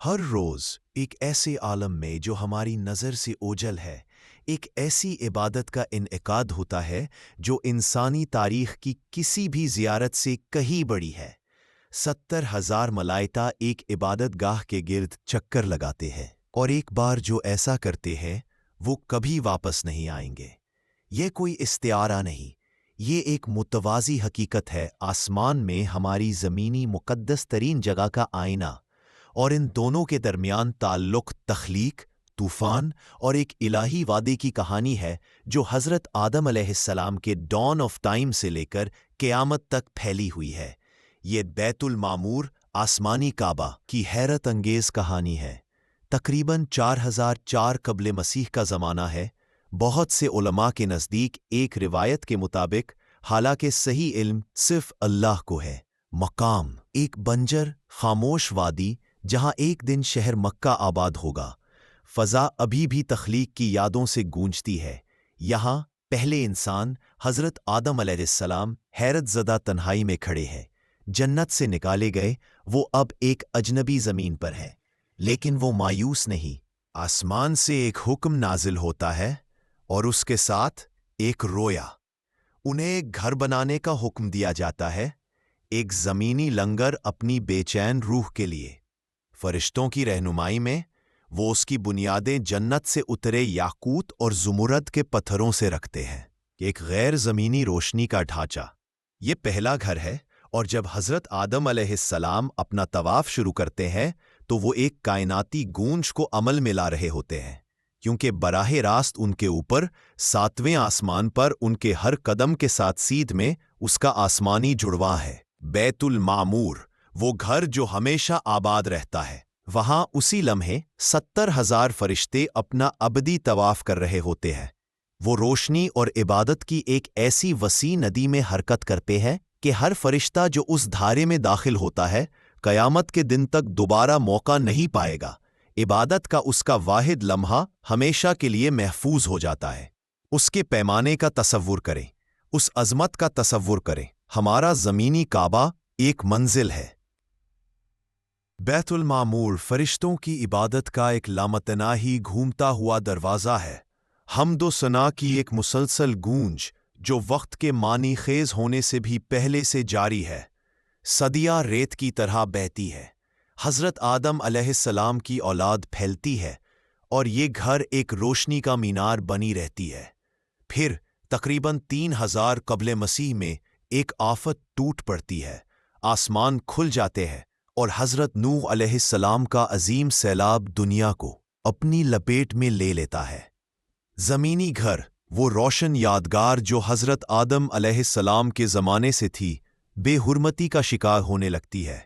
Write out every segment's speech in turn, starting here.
ہر روز ایک ایسے عالم میں جو ہماری نظر سے اوجھل ہے، ایک ایسی عبادت کا انعقاد ہوتا ہے جو انسانی تاریخ کی کسی بھی زیارت سے کہیں بڑی ہے۔ 70,000 ملائکہ ایک عبادت گاہ کے گرد چکر لگاتے ہیں، اور ایک بار جو ایسا کرتے ہیں وہ کبھی واپس نہیں آئیں گے۔ یہ کوئی استعارہ نہیں، یہ ایک متوازی حقیقت ہے، آسمان میں ہماری زمینی مقدس ترین جگہ کا آئینہ، اور ان دونوں کے درمیان تعلق تخلیق، طوفان اور ایک الہی وعدے کی کہانی ہے جو حضرت آدم علیہ السلام کے ڈان آف ٹائم سے لے کر قیامت تک پھیلی ہوئی ہے۔ یہ بیت المعمور، آسمانی کعبہ کی حیرت انگیز کہانی ہے۔ تقریباً 4004 قبل مسیح کا زمانہ ہے۔ بہت سے علماء کے نزدیک ایک روایت کے مطابق، حالانکہ صحیح علم صرف اللہ کو ہے، مقام ایک بنجر خاموش وادی جہاں ایک دن شہر مکہ آباد ہوگا۔ فضا ابھی بھی تخلیق کی یادوں سے گونجتی ہے۔ یہاں پہلے انسان حضرت آدم علیہ السلام حیرت زدہ تنہائی میں کھڑے ہیں۔ جنت سے نکالے گئے وہ اب ایک اجنبی زمین پر ہیں، لیکن وہ مایوس نہیں۔ آسمان سے ایک حکم نازل ہوتا ہے اور اس کے ساتھ ایک رویا۔ انہیں ایک گھر بنانے کا حکم دیا جاتا ہے، ایک زمینی لنگر اپنی بے چین روح کے لیے۔ فرشتوں کی رہنمائی میں وہ اس کی بنیادیں جنت سے اترے یاقوت اور زمرد کے پتھروں سے رکھتے ہیں، ایک غیر زمینی روشنی کا ڈھانچہ۔ یہ پہلا گھر ہے، اور جب حضرت آدم علیہ السلام اپنا طواف شروع کرتے ہیں تو وہ ایک کائناتی گونج کو عمل میں لا رہے ہوتے ہیں، کیونکہ براہ راست ان کے اوپر 7ویں آسمان پر ان کے ہر قدم کے ساتھ سیدھ میں اس کا آسمانی جڑواں ہے، بیت المعمور، وہ گھر جو ہمیشہ آباد رہتا ہے۔ وہاں اسی لمحے 70,000 فرشتے اپنا ابدی طواف کر رہے ہوتے ہیں۔ وہ روشنی اور عبادت کی ایک ایسی وسیع ندی میں حرکت کرتے ہیں کہ ہر فرشتہ جو اس دھارے میں داخل ہوتا ہے قیامت کے دن تک دوبارہ موقع نہیں پائے گا۔ عبادت کا اس کا واحد لمحہ ہمیشہ کے لیے محفوظ ہو جاتا ہے۔ اس کے پیمانے کا تصور کریں، اس عظمت کا تصور کریں۔ ہمارا زمینی کعبہ ایک منزل ہے، بیت المعمور فرشتوں کی عبادت کا ایک لامتناہی گھومتا ہوا دروازہ ہے، حمد و ثنا کی ایک مسلسل گونج جو وقت کے معنی خیز ہونے سے بھی پہلے سے جاری ہے، صدیاں ریت کی طرح بہتی ہے۔ حضرت آدم علیہ السلام کی اولاد پھیلتی ہے اور یہ گھر ایک روشنی کا مینار بنی رہتی ہے۔ پھر تقریباً 3000 قبل مسیح میں ایک آفت ٹوٹ پڑتی ہے، آسمان کھل جاتے ہیں اور حضرت نوح علیہ السلام کا عظیم سیلاب دنیا کو اپنی لپیٹ میں لے لیتا ہے۔ زمینی گھر، وہ روشن یادگار جو حضرت آدم علیہ السلام کے زمانے سے تھی، بے حرمتی کا شکار ہونے لگتی ہے،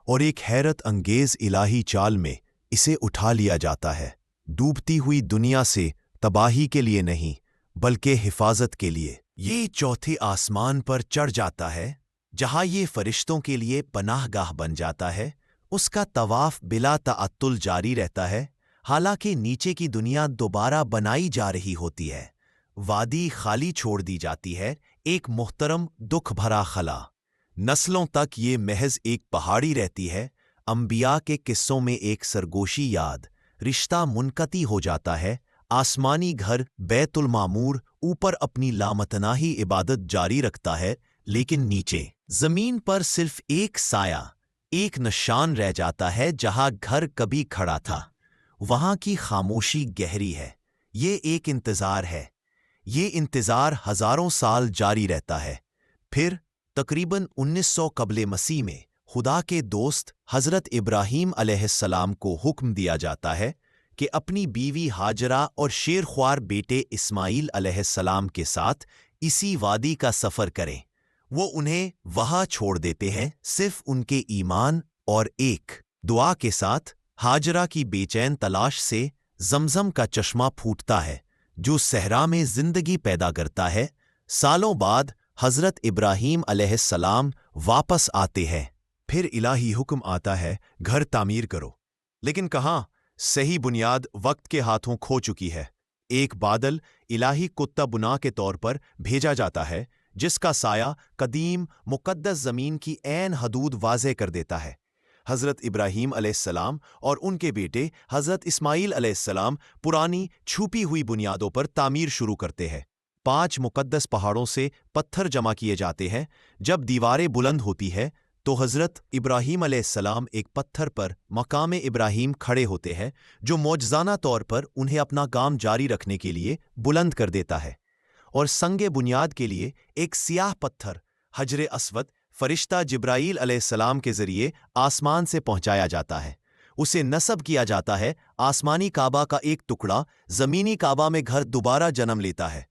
اور ایک حیرت انگیز الہی چال میں اسے اٹھا لیا جاتا ہے، ڈوبتی ہوئی دنیا سے تباہی کے لیے نہیں بلکہ حفاظت کے لیے۔ یہ چوتھے آسمان پر چڑھ جاتا ہے، جہاں یہ فرشتوں کے لیے پناہ گاہ بن جاتا ہے۔ اس کا طواف بلا تعطل جاری رہتا ہے، حالانکہ نیچے کی دنیا دوبارہ بنائی جا رہی ہوتی ہے۔ وادی خالی چھوڑ دی جاتی ہے، ایک محترم دکھ بھرا خلا۔ نسلوں تک یہ محض ایک پہاڑی رہتی ہے، انبیاء کے قصوں میں ایک سرگوشی یاد، رشتہ منقطع ہو جاتا ہے۔ آسمانی گھر بیت المعمور اوپر اپنی لامتناہی عبادت جاری رکھتا ہے، لیکن نیچے زمین پر صرف ایک سایہ، ایک نشان رہ جاتا ہے۔ جہاں گھر کبھی کھڑا تھا وہاں کی خاموشی گہری ہے۔ یہ ایک انتظار ہے، یہ انتظار ہزاروں سال جاری رہتا ہے۔ پھر تقریباً 1900 قبل مسیح میں خدا کے دوست حضرت ابراہیم علیہ السلام کو حکم دیا جاتا ہے کہ اپنی بیوی ہاجرہ اور شیرخوار بیٹے اسماعیل علیہ السلام کے ساتھ اسی وادی کا سفر کریں۔ وہ انہیں وہاں چھوڑ دیتے ہیں، صرف ان کے ایمان اور ایک دعا کے ساتھ۔ ہاجرہ کی بے چین تلاش سے زمزم کا چشمہ پھوٹتا ہے جو صحرا میں زندگی پیدا کرتا ہے۔ سالوں بعد حضرت ابراہیم علیہ السلام واپس آتے ہیں۔ پھر الہی حکم آتا ہے، گھر تعمیر کرو، لیکن کہاں؟ صحیح بنیاد وقت کے ہاتھوں کھو چکی ہے۔ ایک بادل الہی کتہ بنا کے طور پر بھیجا جاتا ہے، جس کا سایہ قدیم مقدس زمین کی عین حدود واضح کر دیتا ہے۔ حضرت ابراہیم علیہ السلام اور ان کے بیٹے حضرت اسماعیل علیہ السلام پرانی چھپی ہوئی بنیادوں پر تعمیر شروع کرتے ہیں۔ 5 مقدس پہاڑوں سے پتھر جمع کیے جاتے ہیں۔ جب دیواریں بلند ہوتی ہے تو حضرت ابراہیم علیہ السلام ایک پتھر پر مقام ابراہیم کھڑے ہوتے ہیں، جو معجزانہ طور پر انہیں اپنا کام جاری رکھنے کے لیے بلند کر دیتا ہے، اور سنگ بنیاد کے لیے ایک سیاہ پتھر حجر اسود فرشتہ جبرائیل علیہ السلام کے ذریعے آسمان سے پہنچایا جاتا ہے۔ اسے نصب کیا جاتا ہے۔ آسمانی کعبہ کا ایک ٹکڑا زمینی کعبہ میں گھر دوبارہ جنم لیتا ہے۔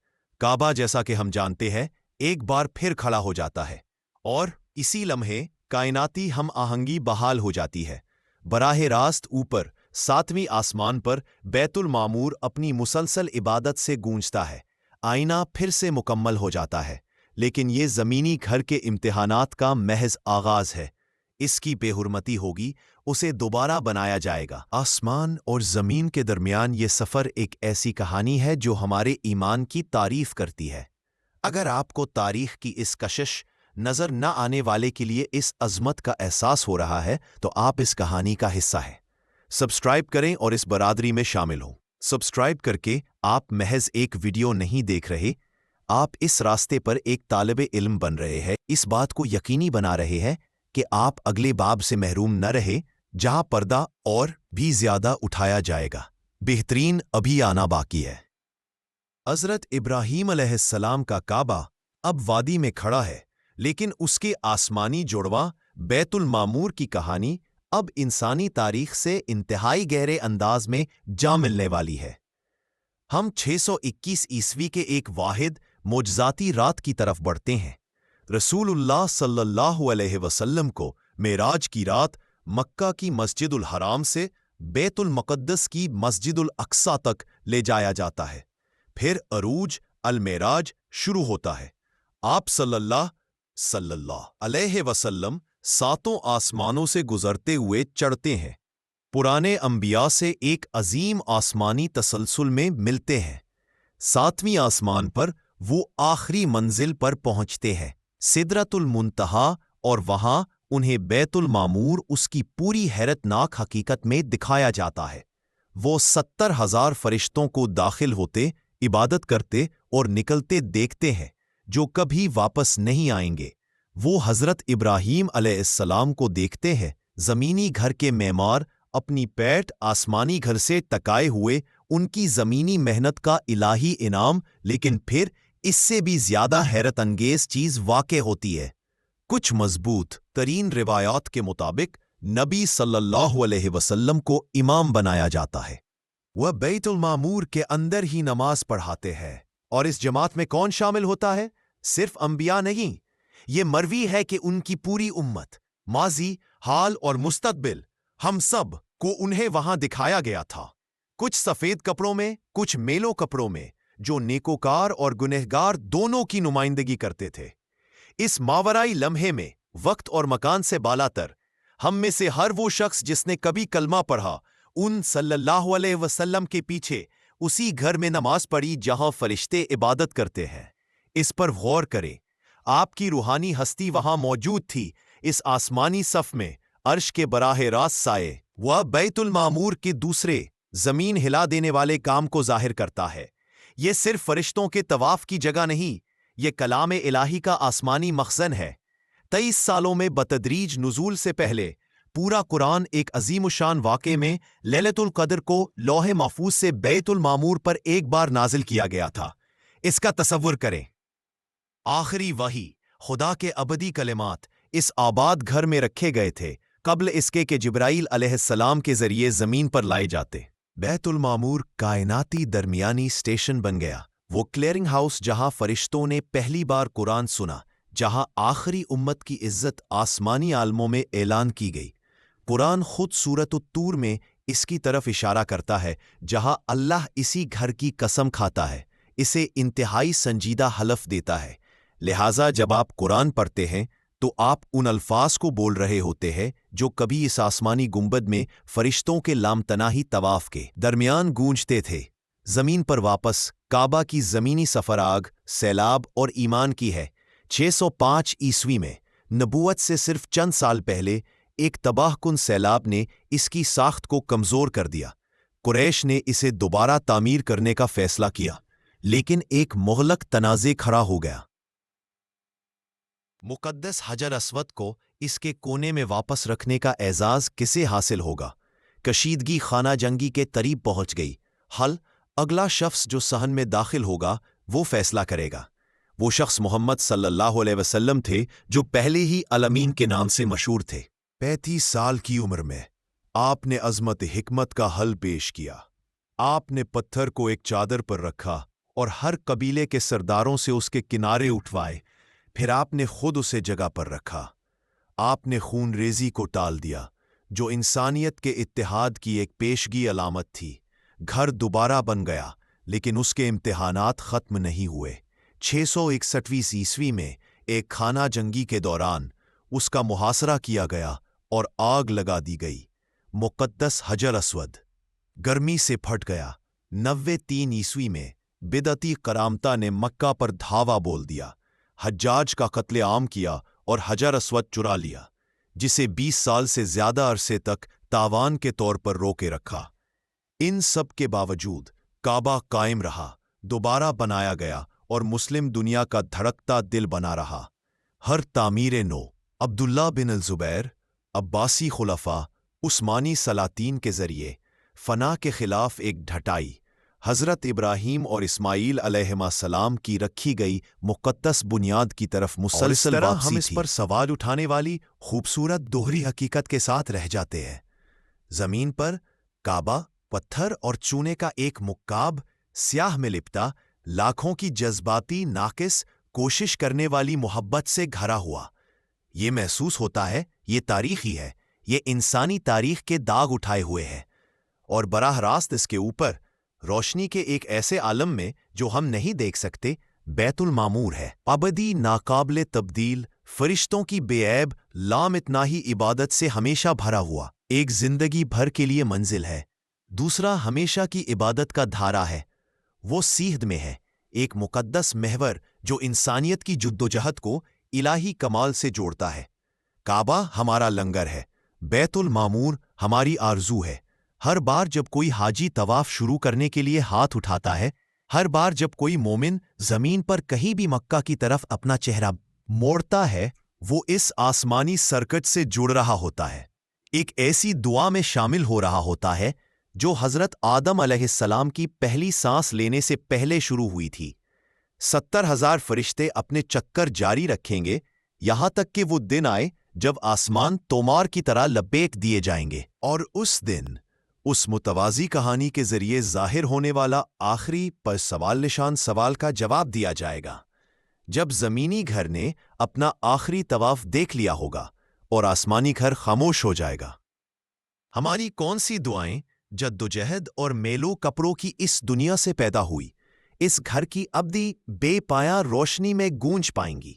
کعبہ، جیسا کہ ہم جانتے ہیں، ایک بار پھر کھڑا ہو جاتا ہے، اور اسی لمحے کائناتی ہم آہنگی بحال ہو جاتی ہے۔ براہ راست اوپر 7ویں آسمان پر بیت المعمور اپنی مسلسل عبادت سے گونجتا ہے۔ آئینہ پھر سے مکمل ہو جاتا ہے، لیکن یہ زمینی گھر کے امتحانات کا محض آغاز ہے۔ اس کی بے حرمتی ہوگی، اسے دوبارہ بنایا جائے گا۔ آسمان اور زمین کے درمیان یہ سفر ایک ایسی کہانی ہے جو ہمارے ایمان کی تعریف کرتی ہے۔ اگر آپ کو تاریخ کی اس کشش نظر نہ آنے والے کے لیے اس عظمت کا احساس ہو رہا ہے تو آپ اس کہانی کا حصہ ہیں۔ سبسکرائب کریں اور اس برادری میں شامل ہوں۔ سبسکرائب کر کے آپ محض ایک ویڈیو نہیں دیکھ رہے، آپ اس راستے پر ایک طالب علم بن رہے ہیں، اس بات کو یقینی بنا رہے ہیں کہ آپ اگلے باب سے محروم نہ رہے، جہاں پردہ اور بھی زیادہ اٹھایا جائے گا۔ بہترین ابھی آنا باقی ہے۔ حضرت ابراہیم علیہ السلام کا کعبہ اب وادی میں کھڑا ہے، لیکن اس کے آسمانی جڑواں بیت المعمور کی کہانی اب انسانی تاریخ سے انتہائی گہرے انداز میں جا ملنے والی ہے۔ ہم 621 عیسوی کے ایک واحد معجزاتی رات کی طرف بڑھتے ہیں۔ رسول اللہ صلی اللہ علیہ وسلم کو معراج کی رات مکہ کی مسجد الحرام سے بیت المقدس کی مسجد الاقصیٰ تک لے جایا جاتا ہے۔ پھر عروج المعراج شروع ہوتا ہے۔ آپ صلی اللہ علیہ وسلم 7 آسمانوں سے گزرتے ہوئے چڑھتے ہیں، پرانے انبیاء سے ایک عظیم آسمانی تسلسل میں ملتے ہیں۔ 7ویں آسمان پر وہ آخری منزل پر پہنچتے ہیں، سدرۃ المنتہا، اور وہاں انہیں بیت المعمور اس کی پوری حیرت ناک حقیقت میں دکھایا جاتا ہے۔ وہ 70,000 فرشتوں کو داخل ہوتے، عبادت کرتے اور نکلتے دیکھتے ہیں، جو کبھی واپس نہیں آئیں گے۔ وہ حضرت ابراہیم علیہ السلام کو دیکھتے ہیں، زمینی گھر کے معمار، اپنی پیٹھ آسمانی گھر سے ٹکائے ہوئے، ان کی زمینی محنت کا الہی انعام۔ لیکن پھر اس سے بھی زیادہ حیرت انگیز چیز واقع ہوتی ہے۔ کچھ مضبوط ترین روایات کے مطابق نبی صلی اللہ علیہ وسلم کو امام بنایا جاتا ہے۔ وہ بیت المعمور کے اندر ہی نماز پڑھاتے ہیں، اور اس جماعت میں کون شامل ہوتا ہے؟ صرف انبیاء نہیں، یہ مروی ہے کہ ان کی پوری امت، ماضی، حال اور مستقبل، ہم سب کو انہیں وہاں دکھایا گیا تھا۔ کچھ سفید کپڑوں میں، کچھ میلوں کپڑوں میں، جو نیکوکار اور گنہگار دونوں کی نمائندگی کرتے تھے۔ اس ماورائی لمحے میں وقت اور مکان سے بالاتر، ہم میں سے ہر وہ شخص جس نے کبھی کلمہ پڑھا، ان صلی اللہ علیہ وسلم کے پیچھے اسی گھر میں نماز پڑھی جہاں فرشتے عبادت کرتے ہیں۔ اس پر غور کریں، آپ کی روحانی ہستی وہاں موجود تھی، اس آسمانی صف میں، عرش کے براہ راست سائے۔ وہ بیت المعمور کے دوسرے زمین ہلا دینے والے کام کو ظاہر کرتا ہے۔ یہ صرف فرشتوں کے طواف کی جگہ نہیں، یہ کلام الہی کا آسمانی مخزن ہے۔ 23 سالوں میں بتدریج نزول سے پہلے پورا قرآن ایک عظیم الشان واقعے میں لیلۃ القدر کو لوح محفوظ سے بیت المعمور پر ایک بار نازل کیا گیا تھا۔ اس کا تصور کریں، آخری وحی، خدا کے ابدی کلمات اس آباد گھر میں رکھے گئے تھے قبل اس کے کہ جبرائیل علیہ السلام کے ذریعے زمین پر لائے جاتے۔ بیت المعمور کائناتی درمیانی اسٹیشن بن گیا، وہ کلیئرنگ ہاؤس جہاں فرشتوں نے پہلی بار قرآن سنا، جہاں آخری امت کی عزت آسمانی عالموں میں اعلان کی گئی۔ قرآن خود سورۃ الطور میں اس کی طرف اشارہ کرتا ہے، جہاں اللہ اسی گھر کی قسم کھاتا ہے، اسے انتہائی سنجیدہ حلف دیتا ہے۔ لہٰذا جب آپ قرآن پڑھتے ہیں تو آپ ان الفاظ کو بول رہے ہوتے ہیں جو کبھی اس آسمانی گنبد میں فرشتوں کے لامتناہی طواف کے درمیان گونجتے تھے۔ زمین پر واپس کعبہ کی زمینی سفر آگ، سیلاب اور ایمان کی ہے۔ 605 عیسوی میں نبوت سے صرف چند سال پہلے ایک تباہ کن سیلاب نے اس کی ساخت کو کمزور کر دیا۔ قریش نے اسے دوبارہ تعمیر کرنے کا فیصلہ کیا، لیکن ایک مغلق تنازع کھڑا ہو گیا۔ مقدس حجر اسود کو اس کے کونے میں واپس رکھنے کا اعزاز کسے حاصل ہوگا؟ کشیدگی خانہ جنگی کے قریب پہنچ گئی۔ حل، اگلا شخص جو صحن میں داخل ہوگا وہ فیصلہ کرے گا۔ وہ شخص محمد صلی اللہ علیہ وسلم تھے، جو پہلے ہی الامین کے نام سے مشہور تھے۔ 35 سال کی عمر میں آپ نے عظمت حکمت کا حل پیش کیا۔ آپ نے پتھر کو ایک چادر پر رکھا اور ہر قبیلے کے سرداروں سے اس کے کنارے اٹھوائے، پھر آپ نے خود اسے جگہ پر رکھا۔ آپ نے خون ریزی کو ٹال دیا، جو انسانیت کے اتحاد کی ایک پیشگی علامت تھی۔ گھر دوبارہ بن گیا، لیکن اس کے امتحانات ختم نہیں ہوئے۔ 661 عیسوی میں ایک خانہ جنگی کے دوران اس کا محاصرہ کیا گیا اور آگ لگا دی گئی۔ مقدس حجر اسود گرمی سے پھٹ گیا۔ 93 عیسوی میں بدعتی کرامتا نے مکہ پر دھاوا بول دیا، حجاج کا قتل عام کیا اور حجر اسود چرا لیا، جسے 20 سال سے زیادہ عرصے تک تاوان کے طور پر روکے رکھا۔ ان سب کے باوجود کعبہ قائم رہا، دوبارہ بنایا گیا اور مسلم دنیا کا دھڑکتا دل بنا رہا۔ ہر تعمیر نو عبداللہ بن الزبیر، عباسی خلفاء، عثمانی سلاطین کے ذریعے فنا کے خلاف ایک ڈھٹائی، حضرت ابراہیم اور اسماعیل علیہ السلام کی رکھی گئی مقدس بنیاد کی طرف مسلسل واپسی تھی۔ ہم اس پر سوال اٹھانے والی خوبصورت دوہری حقیقت کے ساتھ رہ جاتے ہیں۔ زمین پر کعبہ پتھر اور چونے کا ایک مکعب سیاہ میں لپٹا، لاکھوں کی جذباتی ناقص کوشش کرنے والی محبت سے گھرا ہوا۔ یہ محسوس ہوتا ہے یہ تاریخی ہے، یہ انسانی تاریخ کے داغ اٹھائے ہوئے ہے، اور براہ راست اس کے اوپر روشنی کے ایک ایسے عالم میں جو ہم نہیں دیکھ سکتے، بیت المعمور ہے۔ ابدی، ناقابل تبدیل، فرشتوں کی بے عیب لامتناہی عبادت سے ہمیشہ بھرا ہوا ایک زندگی بھر کے لیے منزل ہے۔ دوسرا ہمیشہ کی عبادت کا دھارا ہے، وہ سیدھ میں ہے، ایک مقدس محور جو انسانیت کی جدوجہد کو الہی کمال سے جوڑتا ہے۔ کعبہ ہمارا لنگر ہے، بیت المعمور ہماری آرزو ہے۔ ہر بار جب کوئی حاجی طواف شروع کرنے کے لیے ہاتھ اٹھاتا ہے، ہر بار جب کوئی مومن زمین پر کہیں بھی مکہ کی طرف اپنا چہرہ موڑتا ہے، وہ اس آسمانی سرکٹ سے جڑ رہا ہوتا ہے، ایک ایسی دعا میں شامل ہو رہا ہوتا ہے جو حضرت آدم علیہ السلام کی پہلی سانس لینے سے پہلے شروع ہوئی تھی۔ 70,000 فرشتے اپنے چکر جاری رکھیں گے یہاں تک کہ وہ دن آئے جب آسمان تومار کی طرح لبیک دیے جائیں گے، اور اس دن اس متوازی کہانی کے ذریعے ظاہر ہونے والا آخری پر سوال نشان سوال کا جواب دیا جائے گا، جب زمینی گھر نے اپنا آخری طواف دیکھ لیا ہوگا اور آسمانی گھر خاموش ہو جائے گا۔ ہماری کون سی دعائیں جدوجہد اور میلو کپڑوں کی اس دنیا سے پیدا ہوئی اس گھر کی ابدی بے پایہ روشنی میں گونج پائیں گی؟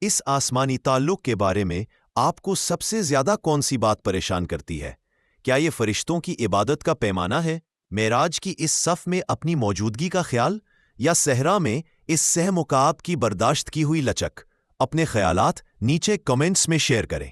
اس آسمانی تعلق کے بارے میں آپ کو سب سے زیادہ کون سی بات پریشان کرتی ہے؟ کیا یہ فرشتوں کی عبادت کا پیمانہ ہے، معراج کی اس صف میں اپنی موجودگی کا خیال، یا صحرا میں اس سہ مکعب کی برداشت کی ہوئی لچک؟ اپنے خیالات نیچے کمنٹس میں شیئر کریں۔